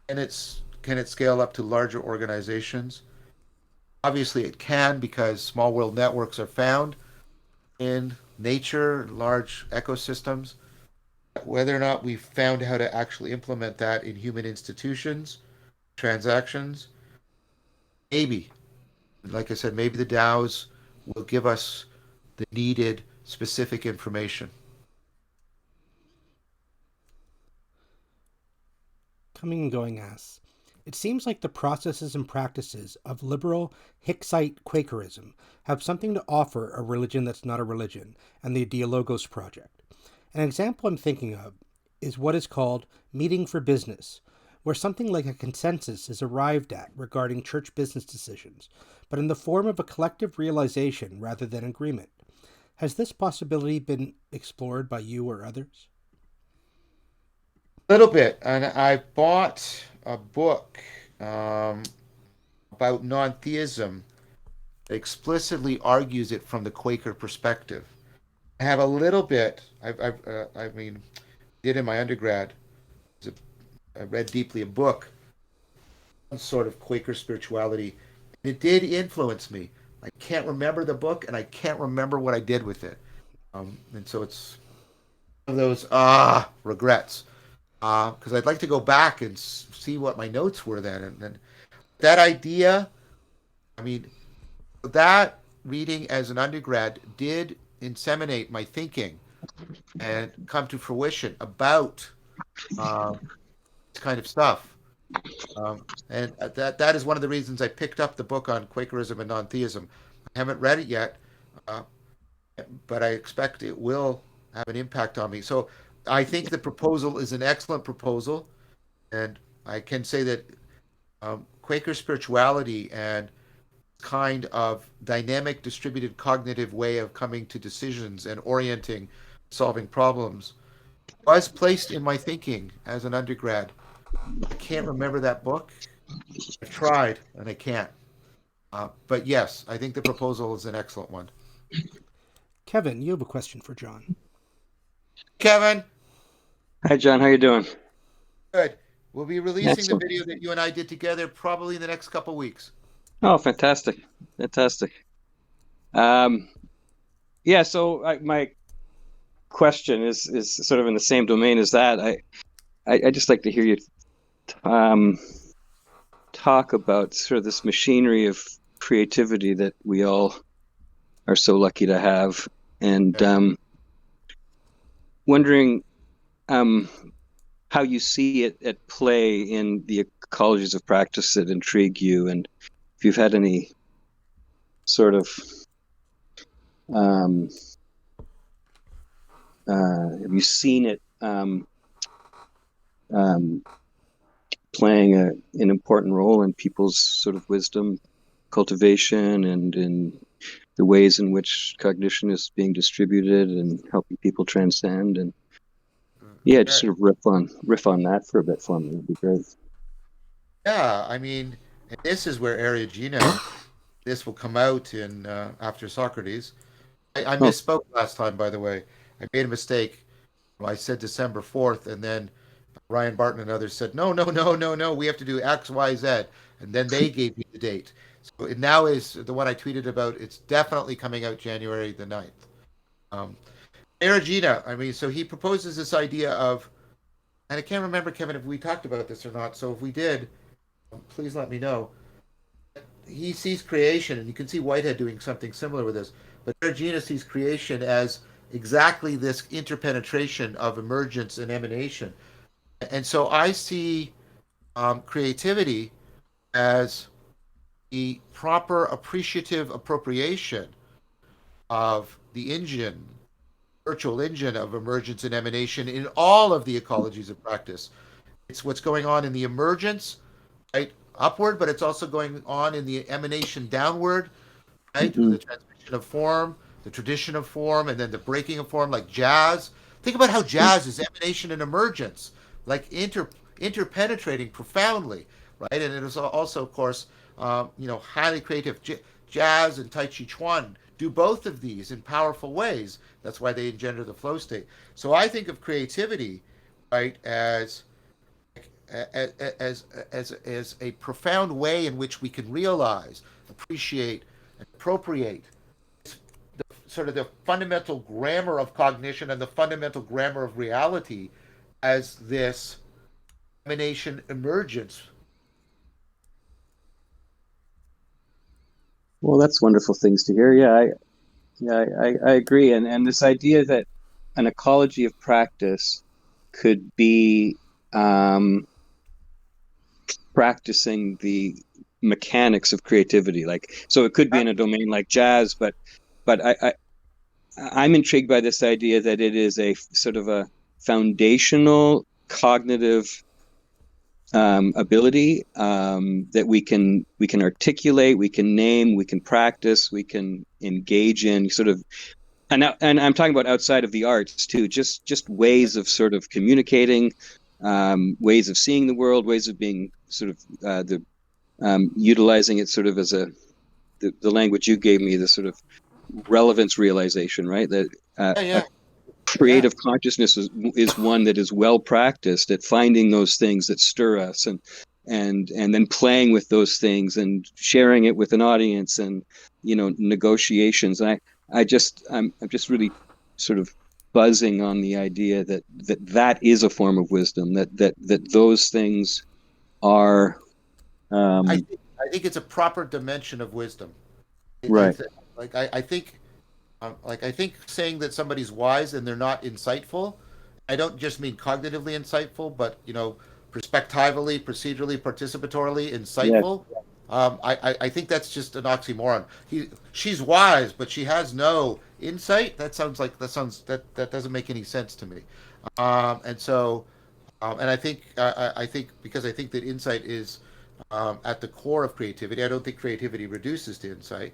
can it scale up to larger organizations? Obviously it can, because small world networks are found in nature, large ecosystems. Whether or not we've found how to actually implement that in human institutions, transactions, maybe. Like I said, maybe the DAOs will give us the needed specific information.
Coming and going asks, it seems like the processes and practices of liberal Hicksite Quakerism have something to offer a religion that's not a religion, and the Dialogos Project. An example I'm thinking of is what is called meeting for business, where something like a consensus is arrived at regarding church business decisions, but in the form of a collective realization rather than agreement. Has this possibility been explored by you or others?
A little bit, and I bought a book about non-theism that explicitly argues it from the Quaker perspective. I have a little bit. I mean, did in my undergrad. I read deeply a book, some sort of Quaker spirituality. It did influence me. I can't remember the book, and I can't remember what I did with it. And so it's one of those regrets. Because I'd like to go back and see what my notes were then. And that idea, I mean, that reading as an undergrad did inseminate my thinking and come to fruition about this kind of stuff. And that is one of the reasons I picked up the book on Quakerism and non-theism. I haven't read it yet, uh, but I expect it will have an impact on me. So I think the proposal is an excellent proposal, and I can say that Quaker spirituality and kind of dynamic distributed cognitive way of coming to decisions and orienting, solving problems was placed in my thinking as an undergrad. I can't remember that book. I've tried and I can't. But yes, I think the proposal is an excellent one.
Kevin, you have a question for John.
Kevin,
Hi, John. How you doing?
good. We'll be releasing
Excellent.
the video that you and I did together probably in the next couple weeks.
Oh, fantastic. Fantastic. Yeah, so my question is sort of in the same domain as that. I just like to hear you talk about sort of this machinery of creativity that we all are so lucky to have, and wondering how you see it at play in the ecologies of practice that intrigue you, and if you've had any sort of have you seen it playing an important role in people's sort of wisdom cultivation and in the ways in which cognition is being distributed and helping people transcend? And yeah, just sort of riff on that for a bit for me would be great.
Yeah, I mean, and this is where Eriugena, this will come out in after Socrates. I misspoke last time, by the way. I made a mistake. I said December 4th, and then Ryan Barton and others said, no, no, no, no, no, we have to do X, Y, Z. And then they gave me the date. So it now is the one I tweeted about. It's definitely coming out January the 9th. Eriugena, I mean, so he proposes this idea of, and I can't remember, Kevin, if we talked about this or not. So if we did, please let me know. He sees creation, and you can see Whitehead doing something similar with this. But Eriugena sees creation as exactly this interpenetration of emergence and emanation. And so I see creativity as the proper appreciative appropriation of the engine, virtual engine of emergence and emanation in all of the ecologies of practice. It's what's going on in the emergence, right, upward, but it's also going on in the emanation downward, right?
Mm-hmm.
The transmission of form, the tradition of form, and then the breaking of form, like jazz. Think about how jazz is emanation and emergence, like interpenetrating profoundly, right? And it is also, of course, highly creative. Jazz and Tai Chi Chuan do both of these in powerful ways. That's why they engender the flow state. So I think of creativity, right, as a profound way in which we can realize, appreciate, and appropriate sort of the fundamental grammar of cognition and the fundamental grammar of reality as this emanation emergence.
Well, that's wonderful things to hear. I agree. And this idea that an ecology of practice could be practicing the mechanics of creativity. So it could be in a domain like jazz, but I'm intrigued by this idea that it is a sort of a foundational cognitive ability that we can articulate, we can name, we can practice, we can engage in sort of, and I'm talking about outside of the arts too, just ways of sort of communicating, ways of seeing the world, ways of being sort of utilizing it sort of as the language you gave me, the sort of relevance realization, right? That creative consciousness is one that is well practiced at finding those things that stir us and then playing with those things and sharing it with an audience and negotiations. And I'm just really sort of buzzing on the idea that is a form of wisdom, that those things are
I think it's a proper dimension of wisdom.
Right.
I think saying that somebody's wise and they're not insightful, I don't just mean cognitively insightful, but perspectively, procedurally, participatorily insightful.
Yes.
I think that's just an oxymoron. She's wise, but she has no insight. That doesn't make any sense to me. And I think because I think that insight is at the core of creativity. I don't think creativity reduces to insight.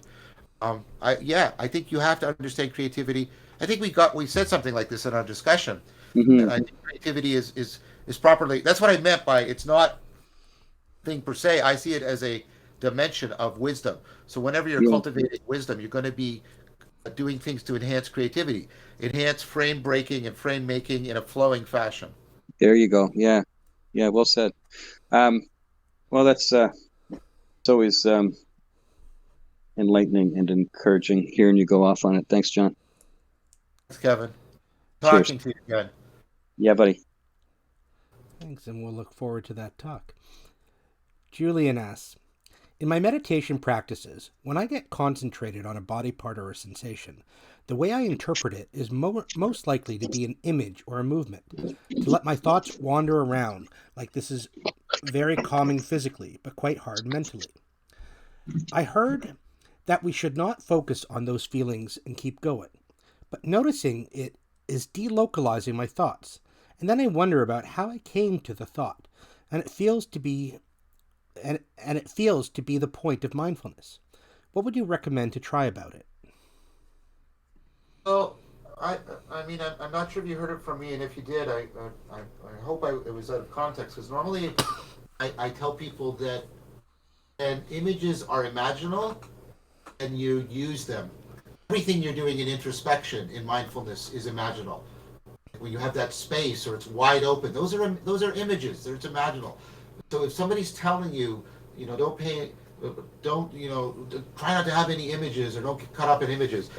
I think you have to understand creativity. I think we said something like this in our discussion.
Hmm.
That I think creativity is properly. That's what I meant by it's not thing per se. I see it as a dimension of wisdom. So whenever you're
Yeah,
cultivating wisdom, you're going to be doing things to enhance creativity, enhance frame breaking and frame making in a flowing fashion.
there you go. Yeah, yeah, well said. Um, well, that's it's always enlightening and encouraging hearing you go off on it. Thanks, John.
Thanks, Kevin.
Cheers.
Talking to you again.
Yeah, buddy.
Thanks, and we'll look forward to that talk. Julian asks, in my meditation practices, when I get concentrated on a body part or a sensation, the way I interpret it is most likely to be an image or a movement, to let my thoughts wander around, like this is very calming physically, but quite hard mentally. I heard that we should not focus on those feelings and keep going, but noticing it is delocalizing my thoughts, and then I wonder about how I came to the thought, and it feels to be the point of mindfulness. What would you recommend to try about it?
Well, I, I mean, I'm not sure if you heard it from me, and if you did, I hope it was out of context, because normally I tell people that and images are imaginal, and you use them. Everything you're doing in introspection, in mindfulness, is imaginal. When you have that space or it's wide open, those are images. It's imaginal. So if somebody's telling you, don't try not to have any images or don't get caught up in images.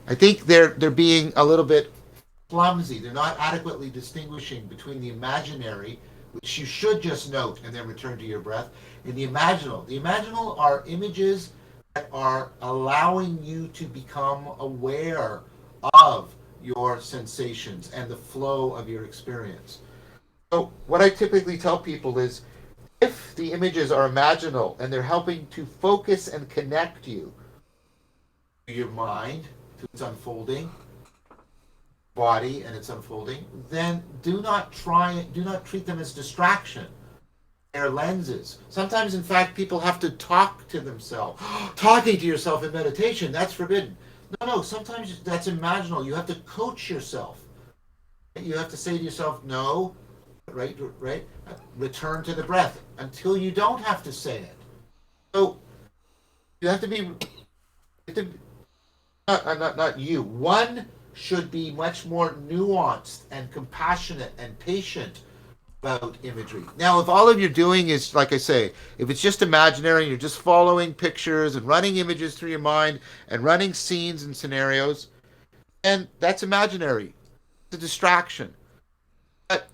I think they're being a little bit clumsy. They're not adequately distinguishing between the imaginary, which you should just note and then return to your breath, and the imaginal. The imaginal are images that are allowing you to become aware of your sensations and the flow of your experience. So, what I typically tell people is if the images are imaginal and they're helping to focus and connect you to your mind, to its unfolding, body and its unfolding, then do not treat them as distraction. They're lenses. Sometimes, in fact, people have to talk to themselves. Talking to yourself in meditation, that's forbidden. No, sometimes that's imaginal. You have to coach yourself. You have to say to yourself, no, right, return to the breath until you don't have to say it. So you have to be, not you. One should be much more nuanced and compassionate and patient about imagery. Now, if all of you're doing is, like I say, if it's just imaginary and you're just following pictures and running images through your mind and running scenes and scenarios, and that's imaginary. It's a distraction. But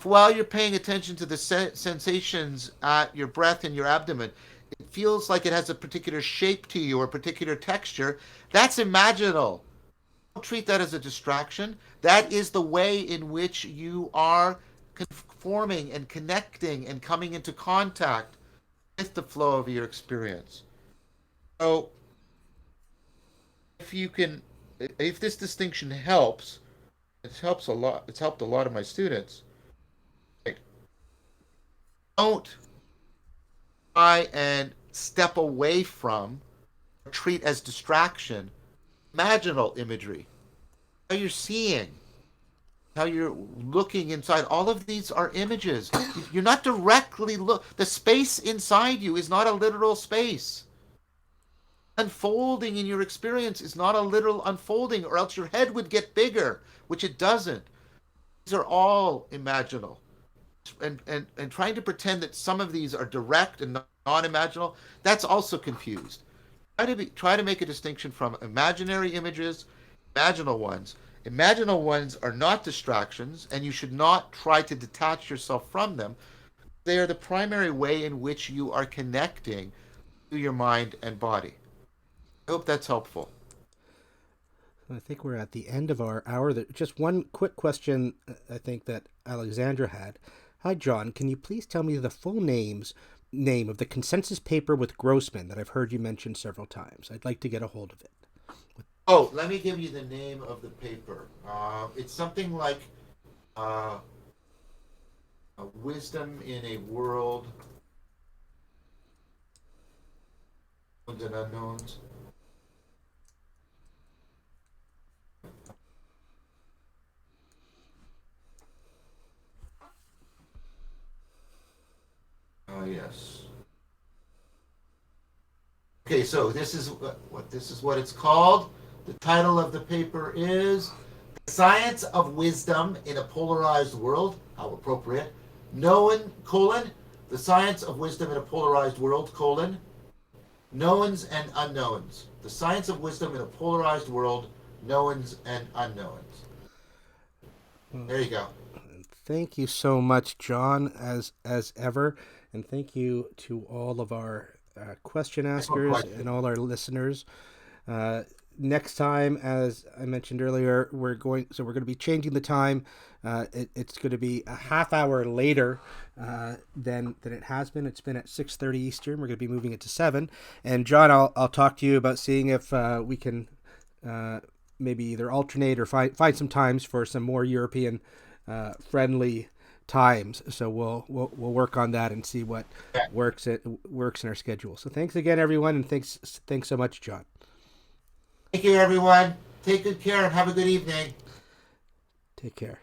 while you're paying attention to the sensations at your breath in your abdomen, it feels like it has a particular shape to you or a particular texture. That's imaginal. Don't treat that as a distraction. That is the way in which you are conforming and connecting and coming into contact with the flow of your experience. So, if this distinction helps, it helps a lot. It's helped a lot of my students. Like, don't try and step away from or treat as distraction imaginal imagery. How you're seeing, how you're looking inside. All of these are images. You're not directly the space inside you is not a literal space. Unfolding in your experience is not a literal unfolding, or else your head would get bigger, which it doesn't. These are all imaginal. And trying to pretend that some of these are direct and non-imaginal, that's also confused. Try to make a distinction from imaginary images, imaginal ones. Imaginal ones are not distractions, and you should not try to detach yourself from them. They are the primary way in which you are connecting to your mind and body. I hope that's helpful.
I think we're at the end of our hour. Just one quick question, I think, that Alexandra had. Hi, John. Can you please tell me the full name of the consensus paper with Grossman that I've heard you mention several times? I'd like to get a hold of it.
Oh, let me give you the name of the paper. It's something like Wisdom in a World Unknowns and unknowns. Oh yes. Okay, so this is what it's called. The title of the paper is "The Science of Wisdom in a Polarized World." How appropriate. Known, the science of wisdom in a polarized world, knowns and unknowns. The science of wisdom in a polarized world, knowns and unknowns. There you go.
Thank you so much, John, as ever, and thank you to all of our question askers and all our listeners. Next time, as I mentioned earlier, we're going to be changing the time. It's going to be a half hour later than it has been. It's been at 6:30 Eastern. We're going to be moving it to 7. And John, I'll talk to you about seeing if we can maybe either alternate or find some times for some more European friendly times. So we'll work on that and see what works in our schedule. So thanks again, everyone, and thanks so much, John.
Thank you, everyone. Take good care and have a good evening.
Take care.